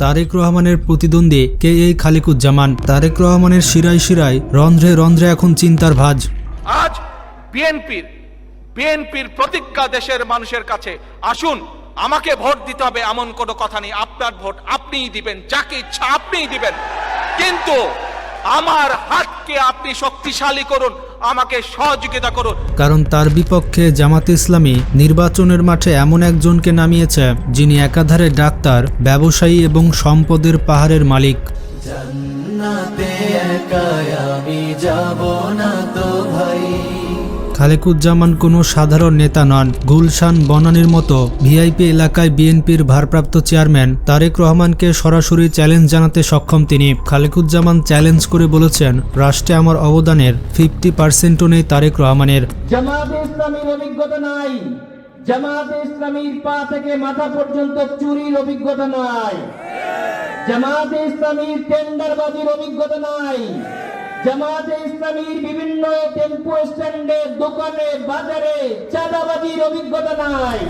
তারেক রহমানের প্রতিদ্বন্দ্বী কে এই খালিকুজ্জামান। তারেক রহমানের শিরায় শিরায় রন্ধ্রে রন্ধ্রে এখন চিন্তার ভাঁজ। আজ বিএনপির প্রতিজ্ঞা দেশের মানুষের কাছে, আসুন আমাকে ভোট দিতে হবে এমন কোনো কথা নেই। আপনার ভোট আপনিই দিবেন, যাকে ইচ্ছা আপনিই দিবেন, কিন্তু আমার হাতকে আপনি শক্তিশালী করুন, আমাকে সহযোগিতা করুন। কারণ তার বিপক্ষে জামাতে ইসলামী নির্বাচনের মাঠে এমন একজনকে নামিয়েছে যিনি একাধারে ডাক্তার, ব্যবসায়ী এবং সম্পদের পাহাড়ের মালিক। জান্নাতে একা আমি যাব না তো ভাই। খালেকুজ্জামান কোনো সাধারণ নেতা নন। গুলশান বনানীর মতো ভিআইপি এলাকায় বিএনপির ভারপ্রাপ্ত চেয়ারম্যান তারেক রহমানকে সরাসরি চ্যালেঞ্জ জানাতে সক্ষম তিনি। খালেকুজ্জামান চ্যালেঞ্জ করে বলেছেন, রাষ্ট্রে আমার অবদানের 50%ও নেই তারেক রহমানের। জামাতে ইসলামীর অভিজ্ঞতা নাই, জামাতে ইসলামীর পা থেকে মাথা পর্যন্ত চুরির অভিজ্ঞতা নাই, জামাতে ইসলামীর টেন্ডারবাজির অভিজ্ঞতা নাই, জামাতে ইসলামীর বিভিন্ন টেম্পো স্ট্যান্ডে, দোকানে, বাজারে চাঁদাবাজির অভিজ্ঞতা নাই।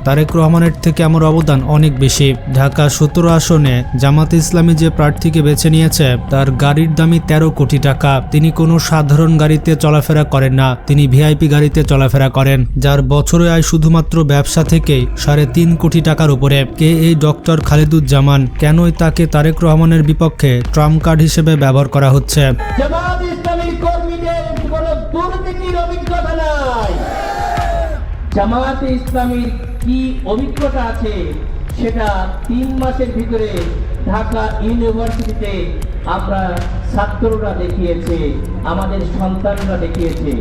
তারেক রহমানের থেকে আমার অবদান অনেক বেশি। ঢাকা 17 আসনে জামাতে ইসলামী যে প্রার্থীকে বেছে নিয়েছে তার গাড়ির দামই 13 কোটি টাকা। তিনি কোনো সাধারণ গাড়িতে চলাফেরা করেন না, তিনি ভিআইপি গাড়িতে চলাফেরা করেন, যার বছরে আয় শুধুমাত্র ব্যবসা থেকেই 3.5 কোটি টাকার উপরে। কে এই ডক্টর খালিদুজ্জামান? কেনই তাকে তারেক রহমানের বিপক্ষে ট্রাম্প কার্ড হিসেবে ব্যবহার করা হচ্ছে? জামাত ইসলামীর কর্মীদের কোনো দুর্নীতির অভিজ্ঞতা নাই। জামাত ইসলামীর কি অভিজ্ঞতা আছে সেটা 3 মাসের ভিতরে ঢাকা ইউনিভার্সিটিতে আমরা ছাত্ররা দেখিয়েছে, আমাদের সন্তানরা দেখিয়েছে,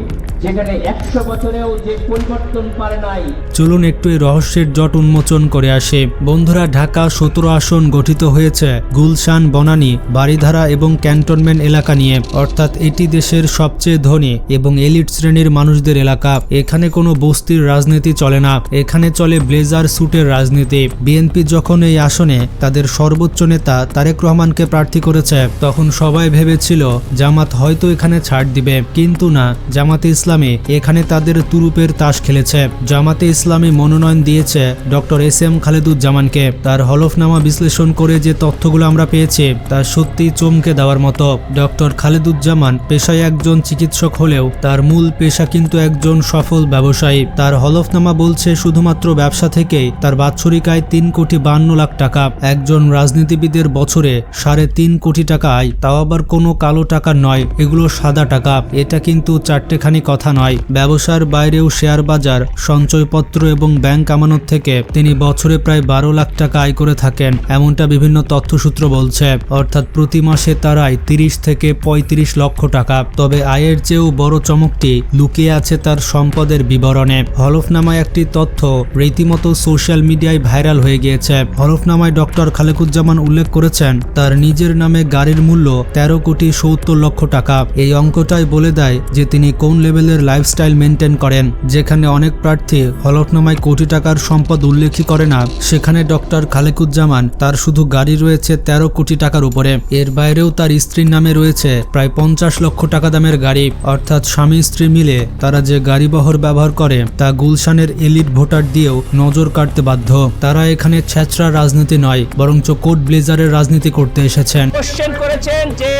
যেখানে 100 বছরেও যে পরিবর্তন পারে নাই। চলুন একটু এই রহস্যের জট উন্মোচন করে আসে। বন্ধুরা, ঢাকা 17 আসন গঠিত হয়েছে গুলশান, বনানী, বারিধারা এবং ক্যান্টনমেন্ট এলাকা নিয়ে, অর্থাৎ এটি দেশের সবচেয়ে ধনী এবং এলিট শ্রেণীর মানুষদের এলাকা। এখানে কোনো বস্তির রাজনীতি চলে না, এখানে চলে ব্লেজার স্যুটের রাজনীতি। বিএনপি যখন এই আসনে তাদের সর্বোচ্চ নেতা তারেক রহমানকে প্রার্থী করেছে তখন সবাই ভেবেছিল জামাত হয়তো এখানে ছাড় দিবে, কিন্তু না, জামাতে ইসলামী এখানে তাদের তুরুপের তাস খেলেছে। জামাতে ইসলামী মনোনয়ন দিয়েছে ডক্টর এস.এম. খালেদুজ্জামানকে। তার হলফনামা বিশ্লেষণ করে যে তথ্যগুলো আমরা পেয়েছি তা সত্যি চমকে দেওয়ার মতো। ডক্টর খালেদুজ্জামান পেশায় একজন চিকিৎসক হলেও তার মূল পেশা কিন্তু একজন সফল ব্যবসায়ী। তার হলফনামা বলছে শুধুমাত্র ব্যবসা থেকেই তার বাৎসরিক আয় 3,52,00,000 টাকা। একজন রাজনীতিবিদের বছরে 3.5 কোটি টাকা আয়, তাও আবার কোনো কালো টাকা নয়, এগুলো সাদা টাকা। এটা কিন্তু চারটেখানি কথা নয়। ব্যবসার বাইরেও শেয়ার বাজার, সঞ্চয়পত্র এবং ব্যাংক আমানত থেকে তিনি বছরে প্রায় 12 লাখ টাকা আয় করে থাকেন, এমনটা বিভিন্ন তথ্যসূত্র বলছে। অর্থাৎ প্রতি মাসে তার আয় 30 থেকে 35 লক্ষ টাকা। তবে আয়ের চেয়েও বড় চমকটি লুকিয়ে আছে তার সম্পদের বিবরণে। হলফনামায় একটি তথ্য রীতিমতো সোশ্যাল মিডিয়ায় ভাইরাল হয়ে গিয়েছে। হলফনামায় ডক্টর খালেকুজ্জামান উল্লেখ করেছেন তার নিজের নামে গাড়ির মূল্য 13,70,00,000 টাকা। এই অঙ্কটাই বলে দেয় যে তিনি কোন লেভেলের লাইফস্টাইল মেনটেন করেন। যেখানে অনেক প্রার্থী হলফনামায় কোটি টাকার সম্পদ উল্লেখই করে না, সেখানে ডক্টর খালেকুজ্জামান তার শুধু গাড়ি রয়েছে 13 কোটি টাকার উপরে। এর বাইরেও তার স্ত্রীর নামে রয়েছে প্রায় 50 লক্ষ টাকা দামের গাড়ি। অর্থাৎ স্বামী স্ত্রী মিলে তারা যে গাড়ি বহর ব্যবহার করে তা গুলশানের এলিট ভোটার দিয়েও নজর কাটতে বাধ্য। তারা এখানে ছেঁচড়া রাজনীতি নয়, বরঞ্চ কোট ব্লেজারের রাজনীতি করতে এসেছেন। কোশ্চেন করেছেন যে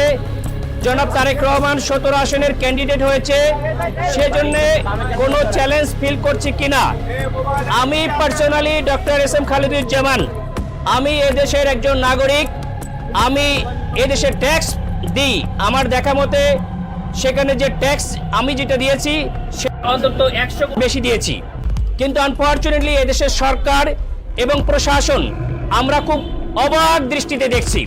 জনাব তারেক রহমান 17 আসনের ক্যান্ডিডেট হয়েছে, সেজন্য কোনো চ্যালেঞ্জ ফিল করছি কিনা। আমি পার্সোনালি ডক্টর এস.এম. খালেদুজ্জামান, আমি এদেশের একজন নাগরিক, আমি এদেশের ট্যাক্স দিই। আমার দেখা মতে সেখানে যে ট্যাক্স আমি যেটা দিয়েছি সে অন্তত 100 বেশি দিয়েছি। কিন্তু আনফর্চুনেটলি এদেশের সরকার এবং প্রশাসন আমরা খুব অবাক দৃষ্টিতে দেখছি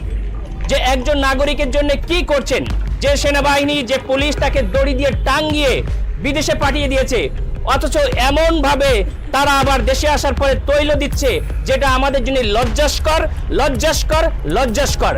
যে একজন নাগরিকের জন্য কি করছেন। যে সেনাবাহিনী, যে পুলিশ তাকে দড়ি দিয়ে টাঙ্গিয়ে বিদেশে পাঠিয়ে দিয়েছে, অথচ এমন ভাবে তারা আবার দেশে আসার পরে তৈল দিচ্ছে, যেটা আমাদের জন্য লজ্জাস্কর, লজ্জাস্কর, লজ্জাস্কর।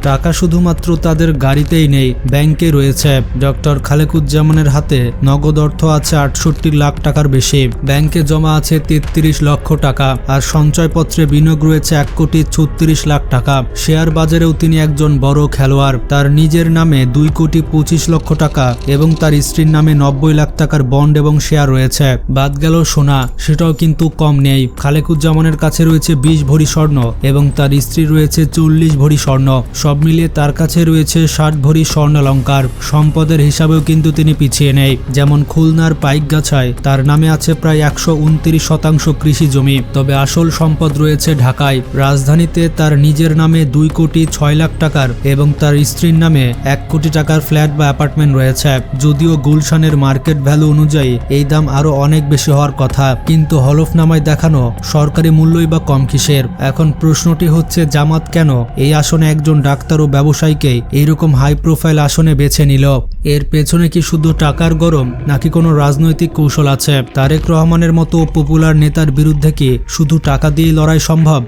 টাকা শুধুমাত্র তাদের গাড়িতেই নেই, ব্যাংকে রয়েছে। ডক্টর খালেকুজ্জামানের হাতে নগদ অর্থ আছে 68 লাখ টাকার বেশি, ব্যাংকে জমা আছে 33 লক্ষ টাকা, আর সঞ্চয়পত্রে বিনিয়োগ রয়েছে 1,36,00,000 টাকা। শেয়ার বাজারেও তিনি একজন বড় খেলোয়াড়। তার নিজের নামে 2,25,00,000 টাকা এবং তার স্ত্রীর নামে 90 লাখ টাকার বন্ড এবং শেয়ার রয়েছে। বাদ গেল সোনা, সেটা কিছুটাও কিন্তু কম নেই। খালেকুজ্জামানের কাছে রয়েছে 20 ভরি স্বর্ণ এবং তার স্ত্রী রয়েছে 40 ভরি স্বর্ণ। সব মিলিয়ে তার কাছে রয়েছে 60 ভরি স্বর্ণালঙ্কার। সম্পদের হিসাবেও কিন্তু তিনি পিছিয়ে নেই। যেমন খুলনার পাইকগাছায় তার নামে আছে প্রায় 129% কৃষি জমি, তবে আসল সম্পদ রয়েছে ঢাকায়। রাজধানীতে তার নিজের নামে 2 কোটি 6 লাখ টাকার এবং তার স্ত্রীর নামে 1 কোটি টাকার ফ্ল্যাট বা অ্যাপার্টমেন্ট রয়েছে। যদিও গুলশানের মার্কেট ভ্যালু অনুযায়ী এই দাম আরো অনেক বেশি হওয়ার কথা, কিন্তু হলফনামায় দেখানো সরকারি মূল্যই বা কম কিসের? এখন প্রশ্নটি হচ্ছে, জামাত কেন এই আসনে একজন ডাক্তার ও ব্যবসায়ীকে এইরকম হাই প্রোফাইল আসনে বেছে নিল? এর পেছনে কি শুধু টাকার গরম নাকি কোনো রাজনৈতিক কৌশল আছে? তারেক রহমানের মতো পপুলার নেতার বিরুদ্ধে কি শুধু টাকা দিয়েই লড়াই সম্ভব?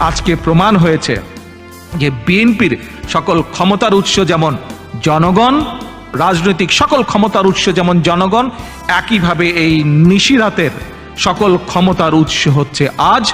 আজকে প্রমাণ হয়েছে যে বিএনপির সকল ক্ষমতার উৎস যেমন জনগণ, রাজনৈতিক সকল ক্ষমতার উৎস যেমন জনগণ, একইভাবে এই নিশিরাতের সকল ক্ষমতার উৎস হচ্ছে আজ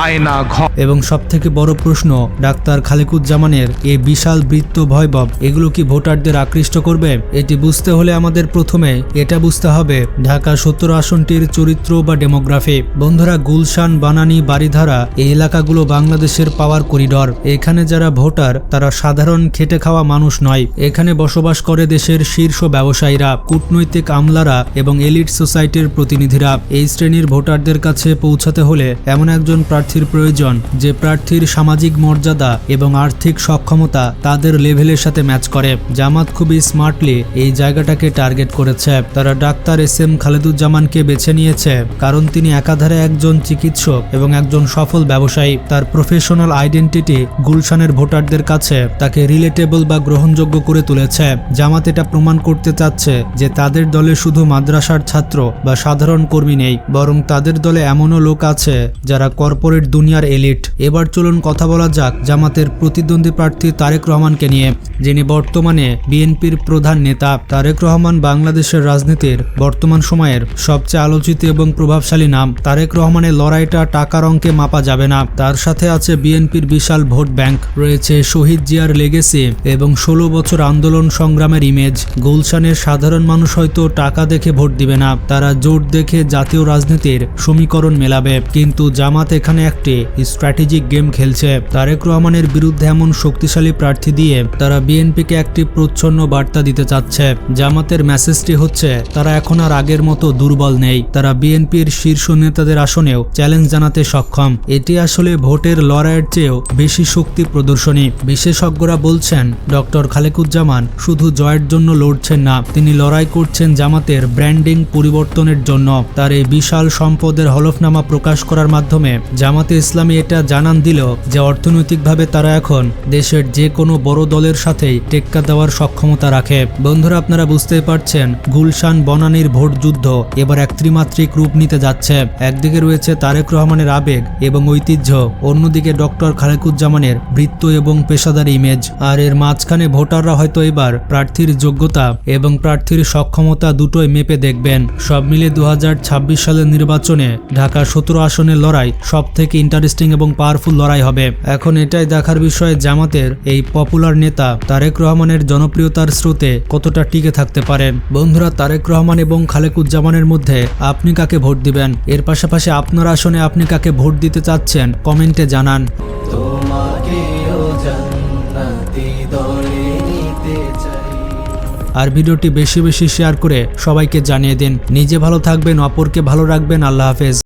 আয়না ঘর। এবং সবথেকে বড় প্রশ্ন, ডাক্তার খালেকুজ্জামানের এই বিশাল বৃত্ত ভৈবব এগুলো কি ভোটারদের আকৃষ্ট করবে? এটি বুঝতে হলে আমাদের প্রথমে এটা বুঝতে হবে ঢাকা 17 আসনটির চরিত্র বা ডেমোগ্রাফি। বন্ধুরা, গুলশান, বানানী, বারিধারা এই এলাকাগুলো বাংলাদেশের পাওয়ার করিডর। এখানে যারা ভোটার তারা সাধারণ খেটে খাওয়া মানুষ নয়। এখানে বসবাস করে দেশের শীর্ষ ব্যবসায়ীরা, কূটনৈতিক আমলারা এবং এলিট সোসাইটির প্রতিনিধিরা। এই শ্রেণীর ভোটারদের কাছে পৌঁছাতে হলে এমন একজন প্রার্থীর প্রয়োজন যে প্রার্থীর সামাজিক মর্যাদা এবং আর্থিক সক্ষমতা তাদের লেভেলের সাথে ম্যাচ করে। জামাত খুবই স্মার্টলি এই জায়গাটাকে টার্গেট করেছে। তারা ডাক্তার এসএম খালেদুজ্জামানকে বেছে নিয়েছে কারণ তিনি একাধারে একজন চিকিৎসক এবং একজন সফল ব্যবসায়ী। তার প্রফেশনাল আইডেন্টিটি গুলশানের ভোটারদের কাছে তাকে রিলেটেবল বা গ্রহণযোগ্য করে তুলেছে। জামাত এটা প্রমাণ করতে চাচ্ছে যে তাদের দলে শুধু মাদ্রাসার ছাত্র বা সাধারণ কর্মী নেই, বরং তাদের দলে এমনও লোক আছে যারা কর্পোরেট দুনিয়ার এলিট। এবার চলুন কথা বলা যাক জামাতের প্রতিদ্বন্দ্বী প্রার্থী তারেক রহমানকে নিয়ে, যিনি বর্তমানে বিএনপির প্রধান নেতা। তারেক রহমান বাংলাদেশের রাজনীতির বর্তমান সময়ের সবচেয়ে আলোচিত এবং প্রভাবশালী নাম। তারেক রহমানের লড়াইটা টাকার অঙ্কে মাপা যাবে না। তার সাথে আছে বিএনপির বিশাল ভোট ব্যাংক, রয়েছে শহীদ জিয়ার লেগেসি এবং 16 বছর আন্দোলন সংগ্রামের ইমেজ। গুলশানের সাধারণ মানুষ হয়তো টাকা দেখে ভোট দিবে না, তারা জোট দেখে জাতীয় রাজনীতির সমীকরণ মেলাবে। কিন্তু জামাত এখানে একটি স্ট্র্যাটেজিক গেম খেলছে। তারেক রহমানের বিরুদ্ধে এমন শক্তিশালী প্রার্থী দিয়ে তারা বিএনপিকে একটি প্রচ্ছন্ন বার্তা দিতে চাচ্ছে। জামাতের মেসেজটি হচ্ছে তারা এখন আর আগের মতো দুর্বল নেই, তারা বিএনপির শীর্ষ নেতাদের আসনেও চ্যালেঞ্জ জানাতে সক্ষম। এটি আসলে ভোটের লড়াইয়ের চেয়েও বেশি শক্তি প্রদর্শনী। বিশেষজ্ঞরা বলছেন ডক্টর খালেকুজ্জামান শুধু জয়ের জন্য লড়ছেন না, তিনি লড়াই করছেন জামাতের ব্র্যান্ডিং পরিবর্তনের জন্য। তার এই বিশাল সম্পদের হলফনামা প্রকাশ করার মাধ্যমে জামাতে ইসলামী এটা জানান দিল যে অর্থনৈতিকভাবে তারা এখন দেশের যে কোনো বড় দলের সাথেই টেক্কা দেওয়ার সক্ষমতা রাখে। বন্ধুরা, আপনারা বুঝতেই পারছেন গুলশান বনানীর ভোট যুদ্ধ এবার এক ত্রিমাত্রিক রূপ নিতে যাচ্ছে। একদিকে রয়েছে তারেক রহমানের আবেগ এবং ঐতিহ্য, অন্যদিকে ডক্টর খালেকুজ্জামানের বৃত্ত এবং পেশাদার ইমেজ। আর এর মাঝখানে ভোটাররা হয়তো এবার প্রার্থীর যোগ্যতা এবং প্রার্থীর সক্ষমতা দুটোই মেপে দেখবেন। সব মিলে 2026 সালের নির্বাচনে ঢাকা 17 আসনের লড়াই সব থেকে ইন্টারেস্টিং এবং পাওয়ারফুল লড়াই হবে। এখন এটাই দেখার বিষয় জামাতের এই পপুলার নেতা তারেক রহমানের জনপ্রিয়তার স্রোতে কতটা টিকে থাকতে পারেন। বন্ধুরা, তারেক রহমান এবং খালেকুজ্জামানের মধ্যে আপনি কাকে ভোট দিবেন? এর পাশাপাশি আপনার আসনে আপনি কাকে ভোট দিতে চাচ্ছেন কমেন্টে জানান। তোমাকেও জান্নাতি দলে নিতে চাই। আর ভিডিওটি বেশি বেশি শেয়ার করে সবাইকে জানিয়ে দিন। নিজে ভালো থাকবেন, অপরকে ভালো রাখবেন। আল্লাহ হাফেজ।